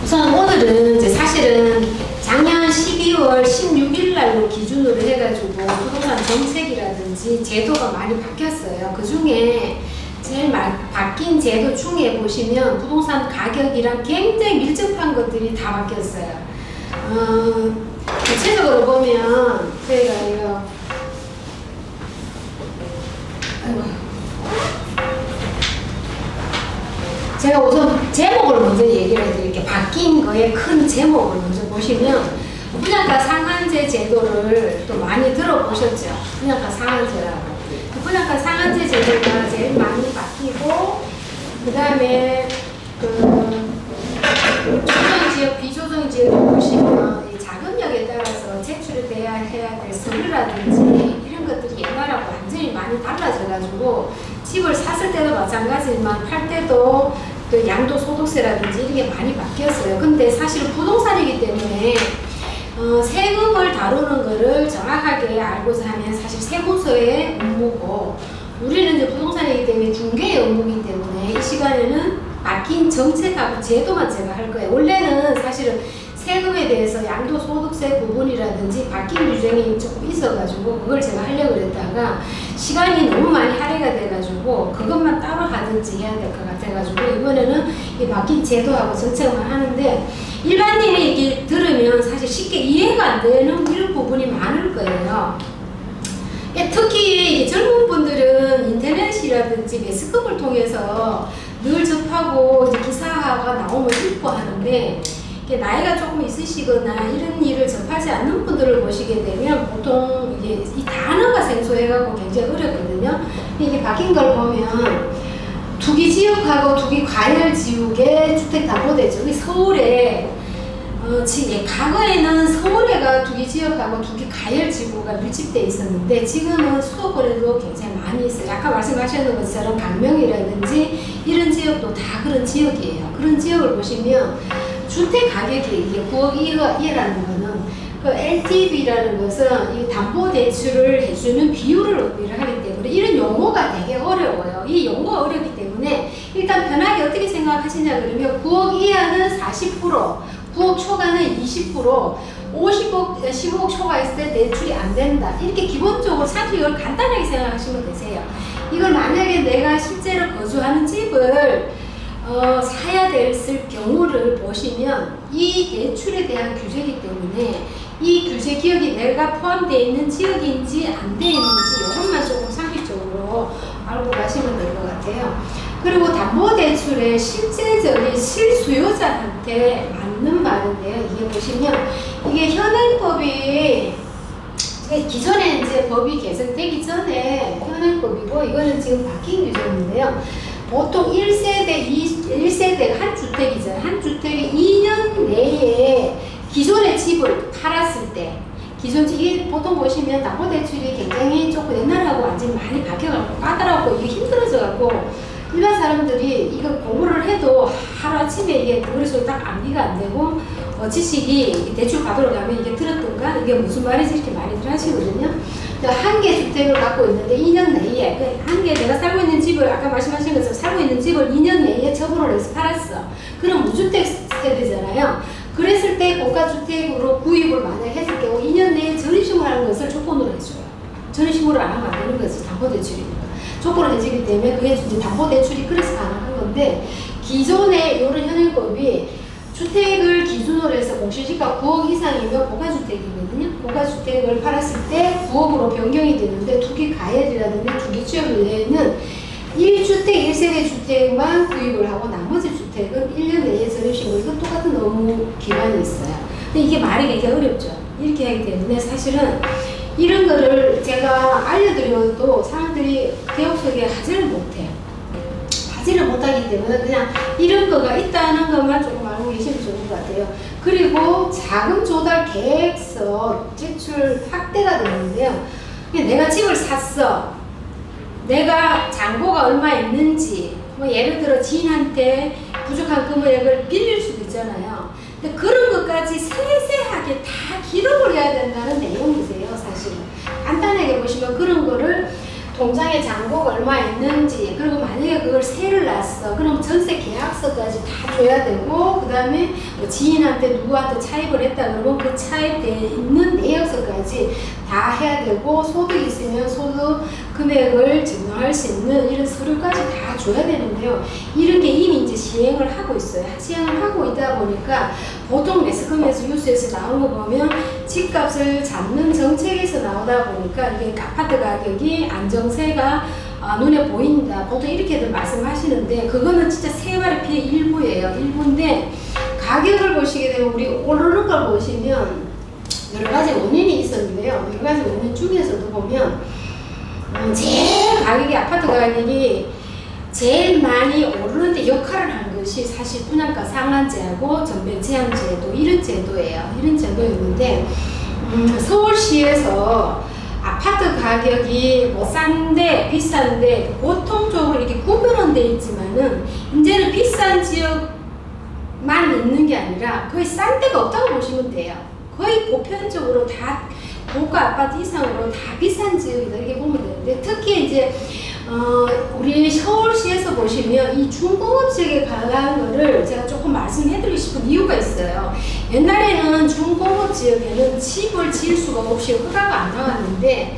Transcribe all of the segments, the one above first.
우선 오늘은 이제 사실은 작년 12월 16일 날로 기준으로 해가지고 부동산 정책이라든지 제도가 많이 바뀌었어요. 그 중에 제일 바뀐 제도 중에 보시면 부동산 가격이랑 굉장히 밀접한 것들이 다 바뀌었어요. 구체적으로 보면 저희가 제가 우선 제목을 먼저 얘기를 해드릴게요. 바뀐 거의 큰 제목을 먼저 보시면 분양가 상한제 제도를 또 많이 들어보셨죠? 분양가 상한제라고. 분양가 상한제 제도가 제일 많이 바뀌고, 그 다음에 조정지역, 비조정지역을 보시면 이 자금력에 따라서 제출해야 해야 될 서류라든지 이런 것들이 옛날하고 완전히 많이 달라져가지고 집을 샀을 때도 마찬가지지만 팔 때도 또 양도소득세라든지 이런 게 많이 바뀌었어요. 근데 사실 부동산이기 때문에 세금을 다루는 거를 정확하게 알고자 하면 사실 세무서의 업무고, 우리는 이제 부동산이기 때문에 중개의 업무이기 때문에 이 시간에는 바뀐 정책하고 제도만 제가 할 거예요. 원래는 사실은 세금에 대해서 양도소득세 부분이라든지 바뀐 규정이 조금 있어가지고 그걸 제가 하려고 그랬다가 시간이 너무 많이 할애가 돼가지고 그것만 따로 하든지 해야 될 것 같아가지고 이번에는 이 바뀐 제도하고 정책만 하는데, 일반인이 이렇게 들으면 사실 쉽게 이해가 안 되는 이런 부분이 많을 거예요. 특히 젊은 분들은 인터넷이라든지 매스컴을 통해서 늘 접하고 이제 기사가 나오면 읽고 하는데, 나이가 조금 있으시거나 이런 일을 접하지 않는 분들을 보시게 되면 보통 이게 이 단어가 생소해가지고 굉장히 어렵거든요. 이게 바뀐 걸 보면 투기지역하고 투기과열지역의 주택담보대출이 서울에 과거에는 서울에가 투기지역하고 투기과열지구가 밀집되어 있었는데 지금은 수도권에도 굉장히 많이 있어요. 아까 말씀하셨는 것처럼 강명이라든지 이런 지역도 다 그런 지역이에요. 그런 지역을 보시면 주택 가격이 이게 9억 이하라는 거는 그 LTV라는 것은 이 담보대출을 해주는 비율을 의미를 하기 때문에 이런 용어가 되게 어려워요. 이 용어가 어렵기 때문에 일단 편하게 어떻게 생각하시냐 그러면 9억 이하는 40%, 9억 초과는 20%, 50억, 15억 초과 있을 때 대출이 안 된다. 이렇게 기본적으로 사실 이걸 간단하게 생각하시면 되세요. 이걸 만약에 내가 실제로 거주하는 집을 사야 됐을 경우를 보시면 이 대출에 대한 규제이기 때문에 이 규제 기억이 내가 포함되어 있는 지역인지 안 되어 있는지 이것만 조금 상식적으로 알고 가시면 될 것 같아요. 그리고 담보대출의 실제적인 실수요자한테 맞는 말인데요. 이게 보시면 이게 현행법이 기존에 이제 법이 개정되기 전에 현행법이고 이거는 지금 바뀐 규정인데요. 보통 1세대가 한 주택이잖아요. 한 주택이 2년 내에 기존의 집을 팔았을 때, 이게 보통 보시면 담보대출이 굉장히 조금 옛날하고 완전히 많이 바뀌어갖고 까다롭고 이게 힘들어져갖고 일반 사람들이 이거 공부를 해도 하루아침에 이게 머릿속에 딱 암기가 안 되고 지식이 대출 받으러 가면 이게 들었던가 이게 무슨 말인지 이렇게 많이들 하시거든요. 한 개 주택을 갖고 있는데 2년 내에 한 개 내가 살고 있는 집을 아까 말씀하신 것처럼 살고 있는 집을 2년 내에 처분을 해서 팔았어. 그럼 무주택 세대잖아요. 그랬을 때 고가주택으로 구입을 만약 했을 경우 2년 내에 전입신고를 하는 것을 조건으로 해줘요. 전입신고를 안 하면 안 되는 거지. 담보대출이니까. 조건을 해주기 때문에 그게 이제 담보대출이 그래서 가능한 건데, 기존의 이런 현행법이 주택을 기준으로 해서 공시지가 9억 이상이면 고가주택이거든요. 고가주택을 팔았을 때 9억으로 변경이 되는데 투기과열이라든지 투기지역 내에는 1주택, 1세대 주택만 구입을 하고 나머지 주택은 1년 내에 전입신고, 이건 똑같은 업무 기반이 있어요. 근데 이게 말이 굉장히 어렵죠. 이렇게 하기 때문에 사실은 이런 거를 제가 알려드려도 사람들이 개업 속에 하지를 못해요. 하지를 못하기 때문에 그냥 이런 거가 있다는 것만 조금 알고 계시면 좋은 것 같아요. 그리고 자금 조달 계획서 제출 확대가 되는데요. 내가 집을 샀어. 내가 잔고가 얼마 있는지, 뭐 예를 들어 지인한테 부족한 금액을 빌릴 수도 있잖아요. 근데 그런 것까지 세세하게 다 기록을 해야 된다는 내용이세요, 사실은. 간단하게 보시면 그런 거를 통장에 잔고가 얼마 있는지, 그리고 만약에 그걸 세를 놨어, 그럼 전세 계약서까지 다 줘야 되고, 그 다음에 뭐 지인한테 누구한테 차입을 했다 그러면 그 차입되어 있는 내역서까지 다 해야 되고, 소득이 있으면 소득 금액을 증명할 수 있는 이런 서류까지 다 줘야 되는데요. 이런 게 이미 이제 시행을 하고 있어요. 시행을 하고 있다 보니까 보통 매스컴에서 뉴스에서 나온 거 보면 집값을 잡는 정책에서 나오다 보니까 이게 아파트 가격이 안정세가 눈에 보인다. 보통 이렇게들 말씀하시는데 그거는 진짜 세월의 피해 일부예요. 일부인데 가격을 보시게 되면 우리 오르는 걸 보시면 여러 가지 원인이 있었는데요. 여러 가지 원인 중에서도 보면 제일 가격이 아파트 가격이 제일 많이 오르는데 역할을 한 것이 사실 분양가 상한제하고 전매 제한 제도 이런 제도예요. 이런 제도였는데 서울시에서 아파트 가격이 뭐 싼데 비싼데 보통적으로 이렇게 구별은 돼 있지만은 이제는 비싼 지역만 있는 게 아니라 거의 싼 데가 없다고 보시면 돼요. 거의 보편적으로 다 고가 아파트 이상으로 다 비싼 지역이다 이렇게 보면 되는데 특히 이제 우리 서울시에서 보시면 이 중공업 지역에 관한 거를 제가 조금 말씀해드리고 싶은 이유가 있어요. 옛날에는 중공업 지역에는 집을 지을 수가 없이 허가가 안 나왔는데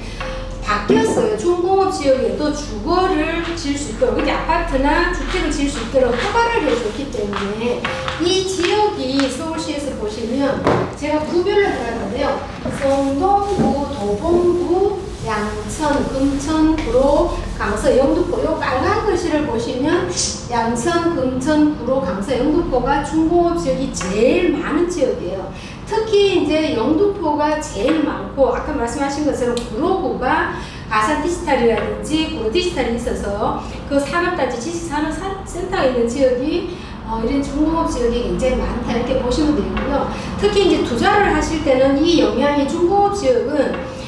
바뀌었어요. 중공업 지역에도 주거를 지을 수 있도록, 근데 아파트나 주택을 지을 수 있도록 허가를 해줬기 때문에 이 지역이 서울시에서 보시면 제가 구별을 해놨는데요. 성동구, 도봉구, 양천, 금천, 구로, 강서, 영등포 요 빨간 글씨를 보시면 양천, 금천, 구로, 강서, 영등포가 중공업 지역이 제일 많은 지역이에요. 특히 이제 영등포가 제일 많고 아까 말씀하신 것처럼 구로구가 가산 디지털이라든지 구로 디지털이 있어서 그 산업단지 지식산업센터에 있는 지역이 이런 중공업 지역이 굉장히 많다 이렇게 보시면 되고요. 특히 이제 투자를 하실 때는 이 영향이 중공업 지역은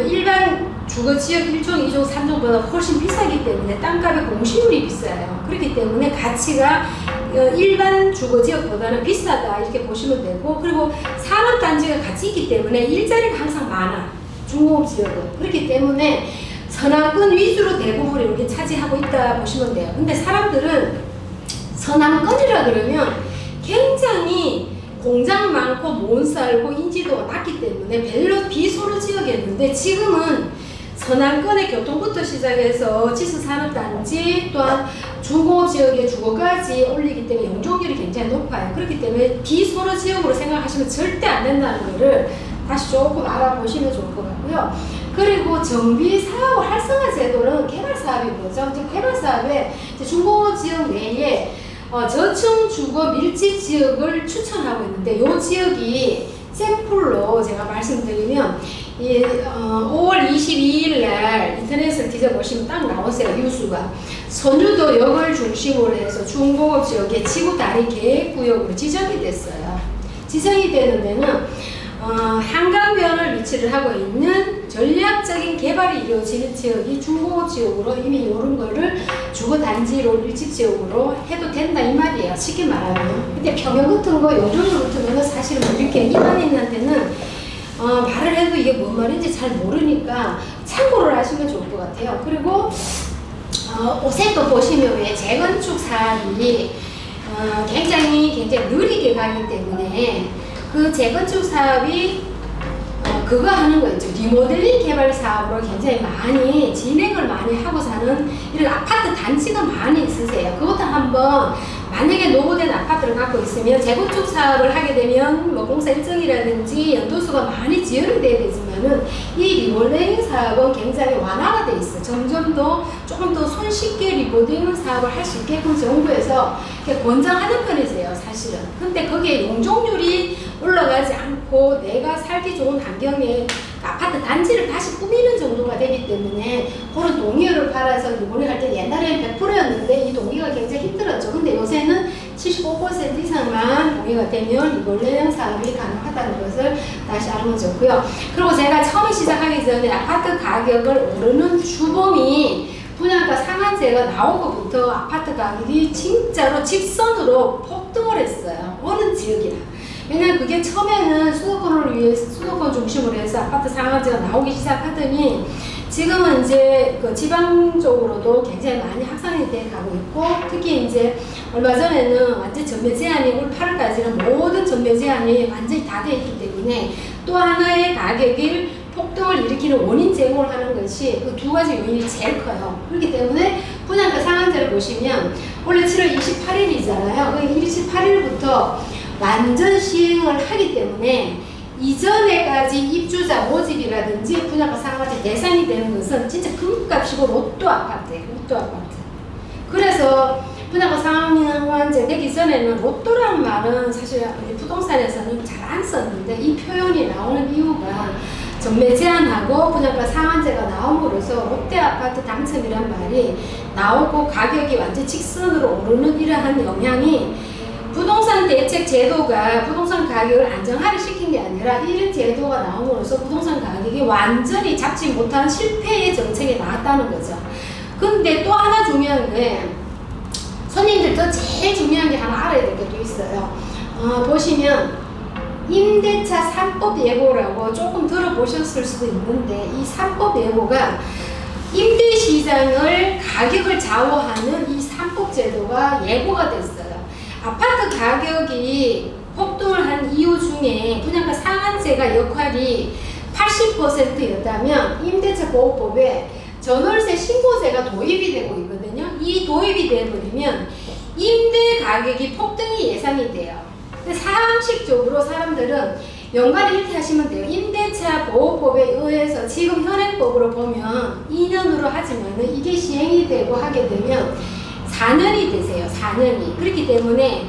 일반 주거 지역 1종, 2종, 3종보다 훨씬 비싸기 때문에 땅값의 공시율이 비싸요. 그렇기 때문에 가치가 일반 주거 지역보다는 비싸다 이렇게 보시면 되고, 그리고 산업단지가 같이 있기 때문에 일자리가 항상 많아. 중공업 지역은. 그렇기 때문에 서남권 위주로 대부분 이렇게 차지하고 있다 보시면 돼요. 근데 사람들은 서남권이라 그러면 굉장히 공장 많고 못 살고 인지도가 낮기 때문에 별로 비소로 지역이었는데 지금은 서남권의 교통부터 시작해서 지식산업단지 또한 중공업 지역의 주거까지 올리기 때문에 용적률이 굉장히 높아요. 그렇기 때문에 비소로 지역으로 생각하시면 절대 안 된다는 거를 다시 조금 알아보시면 좋을 것 같고요. 그리고 정비 사업 활성화 제도는 개발 사업인 거죠. 개발 사업에 중공업 지역 내에 저층 주거 밀집 지역을 추천하고 있는데 이 지역이 샘플로 제가 말씀드리면 5월 22일 날 인터넷을 뒤져보시면 딱 나오세요. 유수가 선유도역을 중심으로 해서 중공업 지역에 지구 다리 계획구역으로 지정이 됐어요. 지정이 되는 데는 한강변을 위치를 하고 있는 전략적인 개발이 이루어지는 지역이 중공업 지역으로 이미 이런 거를 주거단지로 밀집지역으로 해도 된다 이 말이에요. 쉽게 말하면. 근데 평형 같은 거, 용적률 같은 거는 사실은 이렇게 일반인한테는 말을 해도 이게 뭔 말인지 잘 모르니까 참고를 하시면 좋을 것 같아요. 그리고 옷에 또 보시면 왜 재건축 사업이 굉장히 느리게 가기 때문에 그 재건축 사업이 그거 하는 거 있죠. 리모델링 개발 사업으로 굉장히 많이 진행을 많이 하고 사는 이런 아파트 단지가 많이 있으세요. 그것도 한번 만약에 노후된 아파트를 갖고 있으면 재건축 사업을 하게 되면 뭐 공사 일정이라든지 연도수가 많이 지연이 돼야 되지만은 이 리모델링 사업은 굉장히 완화가 돼 있어. 점점 더 조금 더 손쉽게 리모델링 사업을 할 수 있게끔 정부에서 권장하는 편이세요, 사실은. 근데 거기에 용적률이 올라가지 않고 내가 살기 좋은 환경에 아파트 단지를 다시 꾸미는 정도가 되기 때문에 그런 동의어를 팔아서 리모델링 할 때 옛날에는 100%였는데 이 동의가 굉장히 힘들었죠. 근데 요새는 75% 이상만 동의가 되면 리모델링 사업이 가능하다는 것을 다시 알면 좋고요. 그리고 제가 처음에 시작하기 전에 아파트 가격을 오르는 주범이 분양가 상한제가 나오고부터 아파트 가격이 진짜로 직선으로 폭등을 했어요. 어느 지역이나. 왜냐면 그게 처음에는 수도권을 위해 수도권 중심으로 해서 아파트 상한제가 나오기 시작하더니 지금은 이제 그 지방 쪽으로도 굉장히 많이 확산이 돼 가고 있고, 특히 이제 얼마 전에는 완전 전매 제한이 올 8월까지는 모든 전매 제한이 완전히 다 돼 있기 때문에 또 하나의 가격을 폭등을 일으키는 원인 제공을 하는 것이 그 두 가지 요인이 제일 커요. 그렇기 때문에 분양가 상한제를 보시면 원래 7월 28일이잖아요. 그 28일부터 완전 시행을 하기 때문에 이전에까지 입주자 모집이라든지 분양가 상한제 대상이 되는 것은 진짜 금값이고 로또 아파트예요. 로또 아파트. 그래서 분양가 상한제 되기 전에는 로또라는 말은 사실 부동산에서는 잘 안 썼는데 이 표현이 나오는 이유가 전매 제한하고 분양가 상한제가 나옴으로써 롯데아파트 당첨이란 말이 나오고 가격이 완전 직선으로 오르는 이러한 영향이 부동산 대책 제도가 부동산 가격을 안정화를 시킨 게 아니라 이런 제도가 나옴으로써 부동산 가격이 완전히 잡지 못한 실패의 정책이 나왔다는 거죠. 근데 또 하나 중요한 게 손님들도 제일 중요한 게 하나 알아야 될 게 또 있어요. 보시면 임대차 3법 예고라고 조금 들어보셨을 수도 있는데 이 3법 예고가 임대시장을 가격을 좌우하는 이 3법 제도가 예고가 됐어요. 아파트 가격이 폭등을 한 이유 중에 분양가 상한제가 역할이 80%였다면 임대차 보호법에 전월세 신고제가 도입이 되고 있거든요. 이 도입이 되어버리면 임대 가격이 폭등이 예상이 돼요. 근데 상식적으로 사람들은 연관을 이렇게 하시면 돼요. 임대차 보호법에 의해서 지금 현행법으로 보면 2년으로 하지만은 이게 시행이 되고 하게 되면 4년이 되세요. 4년이. 그렇기 때문에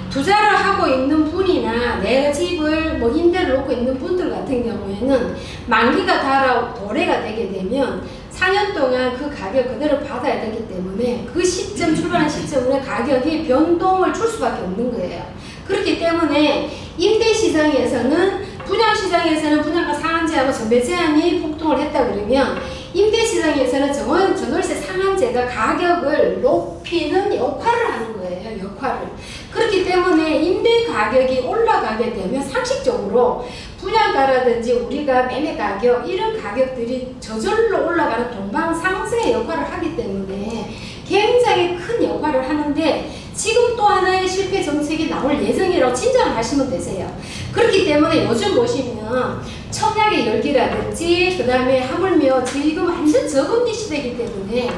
투자를 하고 있는 분이나 내가 집을 뭐 임대를 놓고 있는 분들 같은 경우에는 만기가 도래가 되게 되면 4년 동안 그 가격 그대로 받아야 되기 때문에 그 시점, 출발한 시점에 가격이 변동을 줄 수밖에 없는 거예요. 그렇기 때문에 임대시장에서는 분양시장에서는 분양가 상한제하고 전매 제한이 폭등을 했다 그러면 임대시장에서는 전월세 상한제가 가격을 높이는 역할을 하는 거예요. 역할을. 그렇기 때문에 임대 가격이 올라가게 되면 상식적으로 분양가라든지 우리가 매매 가격 이런 가격들이 저절로 올라가는 동방상승의 역할을 하기 때문에 굉장히 큰 역할을 하는데 지금 또 하나의 실패 정책이 나올 예정이라고 진정을 하시면 되세요. 그렇기 때문에 요즘 보시면 청약의 열기라든지 그 다음에 하물며 지금 완전 저금리 시대이기 때문에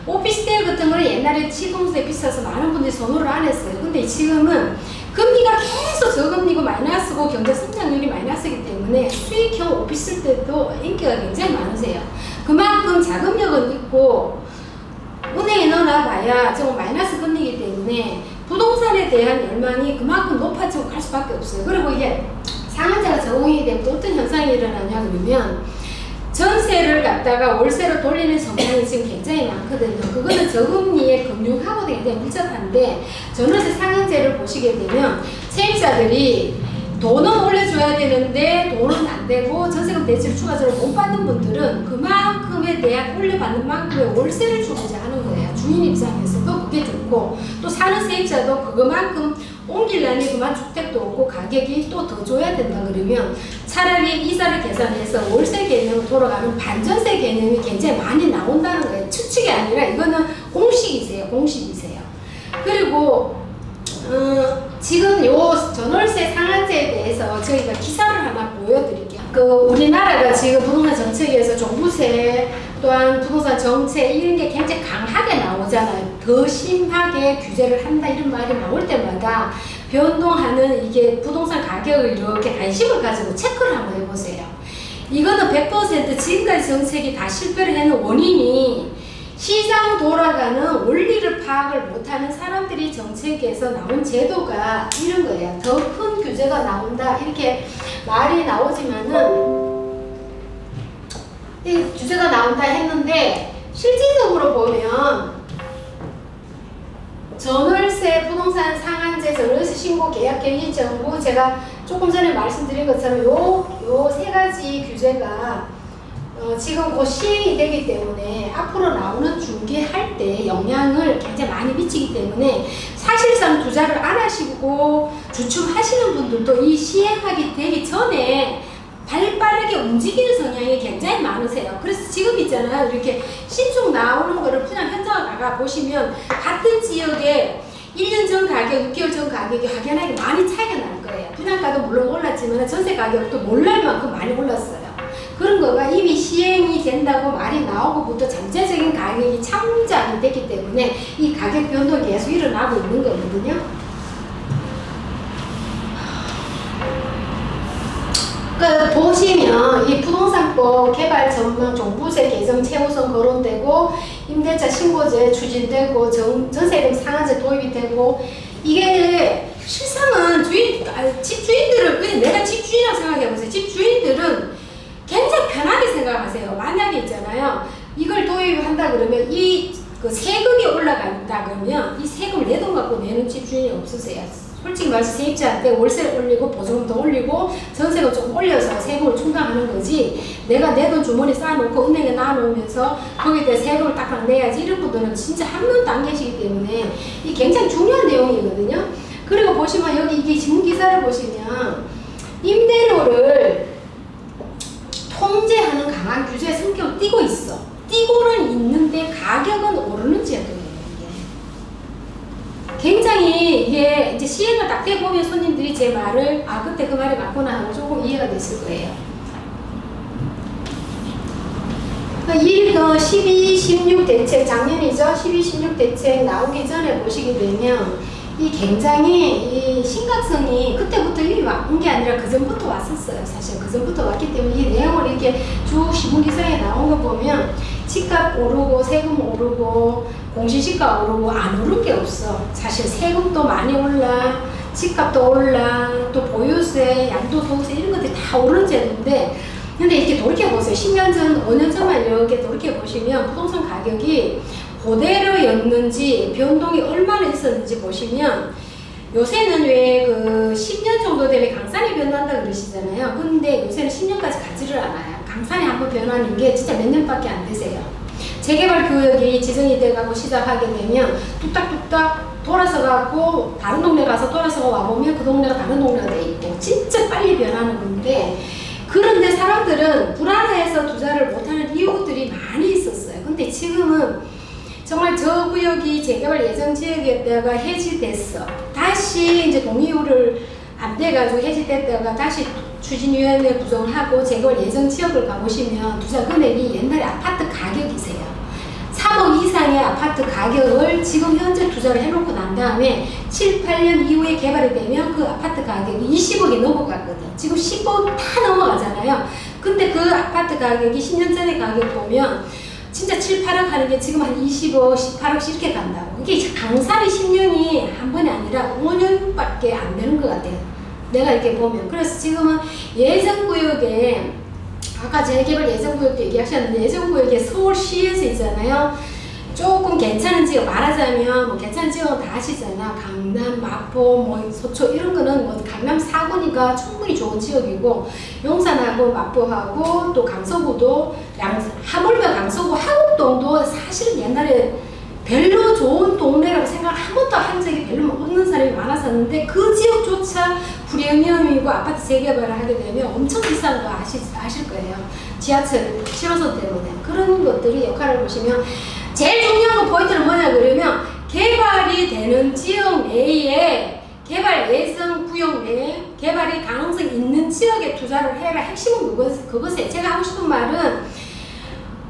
오피스텔 같은 거는 옛날에 시공세 비싸서 많은 분들이 선호를 안 했어요. 근데 지금은 금리가 계속 저금리고 마이너스고 경제 성장률이 마이너스이기 때문에 수익형 오피스텔도 인기가 굉장히 많으세요. 그만큼 자금력은 있고 은행에 넣어놔봐야 지금 마이너스 금리이기 때문에 부동산에 대한 열망이 그만큼 높아지고 갈 수밖에 없어요. 그리고 이게 상한제가 적용이 되면 또 어떤 현상이 일어나냐 그러면 전세를 갖다가 월세로 돌리는 성향이 지금 굉장히 많거든요. 그거는 저금리의 금융하고도 굉장히 밀접한데 전월세 상한제를 보시게 되면 세입자들이 돈은 올려줘야 되는데 돈은 안 되고 전세금 대출을 추가적으로 못 받는 분들은 그만큼에 대한 올려받는 만큼의 월세를 주고자 하는 거예요. 주인 입장에서도 그게 좋고 또 사는 세입자도 그만큼 옮기려니 그만 주택도 없고 가격이 또 더 줘야 된다 그러면 차라리 이자를 계산해서 월세 개념으로 돌아가는 반전세 개념이 굉장히 많이 나온다는 거예요. 추측이 아니라 이거는 공식이세요. 공식이세요. 그리고 지금 요 전월세 상한제에 대해서 저희가 기사를 하나 보여드릴게요. 우리나라가 지금 부동산 정책에서 종부세 또한 부동산 정책 이런 게 굉장히 강하게 나오잖아요. 더 심하게 규제를 한다 이런 말이 나올 때마다 변동하는 이게 부동산 가격을 이렇게 관심을 가지고 체크를 한번 해보세요. 이거는 100% 지금까지 정책이 다 실패를 하는 원인이 시장 돌아가는 원리를 파악을 못하는 사람들이 정책에서 나온 제도가 이런 거예요. 더 큰 규제가 나온다 이렇게 말이 나오지만은 이 규제가 나온다 했는데 실질적으로 보면 전월세 부동산 상한제 전월세 신고 계약 갱신 정보 제가 조금 전에 말씀드린 것처럼 요 세 가지 규제가 지금 곧 시행이 되기 때문에 앞으로 나오는 중개할 때 영향을 굉장히 많이 미치기 때문에 사실상 투자를 안 하시고 주춤하시는 분들도 이 시행하기 되기 전에 발 빠르게 움직이는 성향이 굉장히 많으세요. 그래서 지금 있잖아요. 이렇게 신축 나오는 거를 그냥 현장을 나가 보시면 같은 지역에 1년 전 가격, 6개월 전 가격이 확연하게 많이 차이가 날 거예요. 분양가도 물론 올랐지만 전세 가격도 몰랄 만큼 많이 올랐어요. 그런 거가 이미 시행이 된다고 말이 나오고부터 잠재적인 가격이 참작이 됐기 때문에 이 가격 변동이 계속 일어나고 있는 거거든요. 그 보시면 이 부동산법 개발 전망 종부세 개정 최우선 거론되고 임대차 신고제 추진되고 전세금 상한제 도입이 되고 이게 실상은 집주인들은 그냥 내가 집주인이라고 생각해보세요. 집주인들은 굉장히 편하게 생각하세요. 만약에 있잖아요. 이걸 도입한다 그러면 그 세금이 올라간다 그러면 이 세금을 내 돈 갖고 내는 집주인이 없으세요. 솔직히 말해서 세입자한테 월세를 올리고 보증금도 올리고 전세금 좀 올려서 세금을 충당하는 거지 내가 내 돈 주머니 쌓아놓고 은행에 놔놓으면서 거기에 세금을 딱딱 내야지 이런 분들은 진짜 한 명도 안 계시기 때문에 이 굉장히 중요한 내용이거든요. 그리고 보시면 여기 이게 신문기사를 보시면 임대료를 통제하는 강한 규제 성격을 띠고 있어. 띠고는 있는데 가격은 오르는 제도예요. 굉장히 이게 이제 시행을 딱 해보면 손님들이 제 말을 그때 그 말이 맞구나 하고 조금 이해가 됐을 거예요. 이 12, 16 대책 작년이죠. 12, 16 대책 나오기 전에 보시게 되면 이 굉장히 이 심각성이 그때부터 이미 온 게 아니라 그 전부터 왔었어요. 사실 그 전부터 왔기 때문에 이 내용을 이렇게 쭉 신문기사에 나온 거 보면 집값 오르고 세금 오르고 공시지가 오르고 안 오른 게 없어. 사실 세금도 많이 올라, 집값도 올라, 또 보유세, 양도소득세 이런 것들이 다 오른 제도인데 근데 이렇게 돌이켜보세요. 10년 전, 5년 전만 이렇게 돌이켜보시면 부동산 가격이 그대로였는지 변동이 얼마나 있었는지 보시면 요새는 왜 그 10년 정도 되면 강산이 변한다 그러시잖아요. 근데 요새는 10년까지 가지를 않아요. 강산이 한번 변하는 게 진짜 몇 년밖에 안 되세요. 재개발 구역이 지정이 돼가고 시작하게 되면 뚝딱뚝딱 돌아서 가고 다른 동네 가서 돌아서 와보면 그 동네가 다른 동네가 돼 있고 진짜 빨리 변하는 건데 그런데 사람들은 불안해서 투자를 못하는 이유들이 많이 있었어요. 근데 지금은 정말 저 구역이 재개발 예정 지역에다가 해지됐어. 다시 이제 동의율을 안 돼가지고 해지됐다가 다시 추진위원회 구성하고 재개발 예정 지역을 가보시면 투자 금액이 옛날에 아파트 가격이세요. 3억 이상의 아파트 가격을 지금 현재 투자를 해놓고 난 다음에 7, 8년 이후에 개발이 되면 그 아파트 가격이 20억이 넘어갔거든. 지금 10억 다 넘어가잖아요. 근데 그 아파트 가격이 10년 전의 가격 보면 진짜 7, 8억 하는 게 지금 한 20억, 18억씩 이렇게 간다고. 이게 강산이 10년이 한 번이 아니라 5년밖에 안 되는 것 같아요. 내가 이렇게 보면. 그래서 지금은 예정구역에 아까 재개발 예정구역도 얘기하셨는데 예정구역에 서울시에서 있잖아요. 조금 괜찮은 지역 말하자면 뭐 괜찮은 지역은 다 아시잖아. 강남, 마포, 뭐 서초 이런 거는 뭐 강남 4구니까 충분히 좋은 지역이고 용산하고 마포하고 또 강서구도 하물며 강서구 하곡동도 사실은 옛날에 별로 좋은 동네라고 생각을 한 번도 한 적이 별로 없는 사람이 많았었는데 그 지역조차 프리미엄이고 아파트 재개발을 하게 되면 엄청 비싼 거 아실 거예요. 지하철 7호선 때문에. 그런 것들이 역할을 보시면 제일 중요한 거 포인트는 뭐냐 그러면 개발이 되는 지역 내에 개발 예정 구역 내에 개발이 가능성 있는 지역에 투자를 해라. 핵심은 그것에 제가 하고 싶은 말은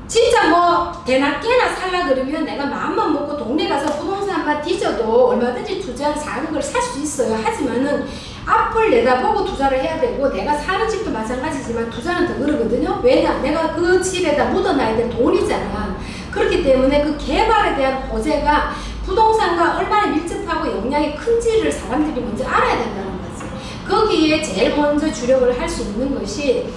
진짜 뭐 대낮게나 살라 그러면 내가 마음만 먹고 동네 가서 부동산만 뒤져도 얼마든지 투자를 작은 걸 살 수 있어요. 하지만은 앞을 내다보고 투자를 해야 되고 내가 사는 집도 마찬가지지만 투자는 더 그러거든요. 왜냐? 내가 그 집에다 묻어놔야 될 돈이잖아. 그렇기 때문에 그 개발에 대한 호재가 부동산과 얼마나 밀접하고 영향이 큰지를 사람들이 먼저 알아야 된다는 거지. 거기에 제일 먼저 주력을 할 수 있는 것이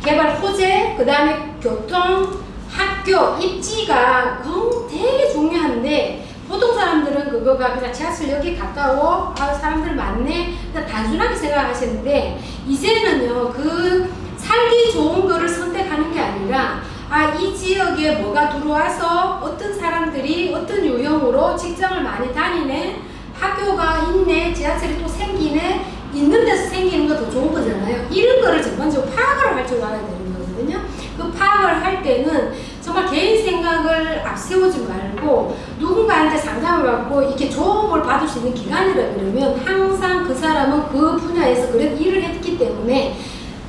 개발 호재, 그 다음에 교통, 학교, 입지가 되게 중요한데 보통 사람들은 그거가 그냥 지하철역이 가까워, 사람들 많네, 그냥 단순하게 생각하시는데 이제는요 그 살기 좋은 거를 선택하는 게 아니라 이 지역에 뭐가 들어와서 어떤 사람들이 어떤 유형으로 직장을 많이 다니네, 학교가 있네, 지하철이 또 생기네, 있는 데서 생기는 거 더 좋은 거잖아요. 이런 거를 전반적으로 파악을 할 줄 알아야 되는 거거든요. 그 파악을 할 때는 정말 개인 생각을 앞세우지 말고 누군가한테 상담을 받고 이렇게 조언을 받을 수 있는 기관이라 그러면 항상 그 사람은 그 분야에서 그래도 일을 했기 때문에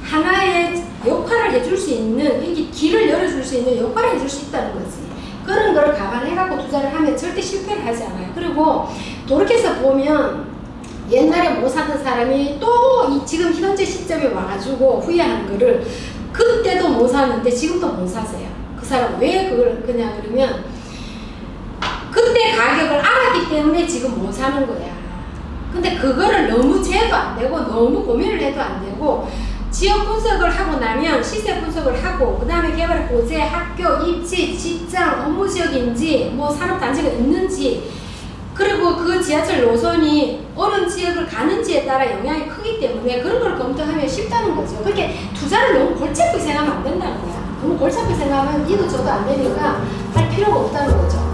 하나의 역할을 해줄 수 있는, 이게 길을 열어줄 수 있는 역할을 해줄 수 있다는 거지. 그런 거를 감안해갖고 투자를 하면 절대 실패를 하지 않아요. 그리고 돌이켜서 보면 옛날에 못 사던 사람이 또 지금 현재 시점에 와가지고 후회하는 거를 그때도 못 샀는데 지금도 못 사세요. 그 사람 왜 그걸 그냥 그러면 그때 가격을 알았기 때문에 지금 못 사는 거야. 근데 그거를 너무 재도 안 되고 너무 고민을 해도 안 되고 지역 분석을 하고 나면 시세 분석을 하고 그 다음에 개발 고제, 학교, 입지, 직장, 업무 지역인지 뭐 산업 단지가 있는지 그리고 그 지하철 노선이 어느 지역을 가는지에 따라 영향이 크기 때문에 그런 걸 검토하면 쉽다는 거죠. 그렇게 투자를 너무 골치 아프게 생각하면 안 된다는 거야. 너무 골치 아프게 생각하면 이도 저도 안 되니까 할 필요가 없다는 거죠.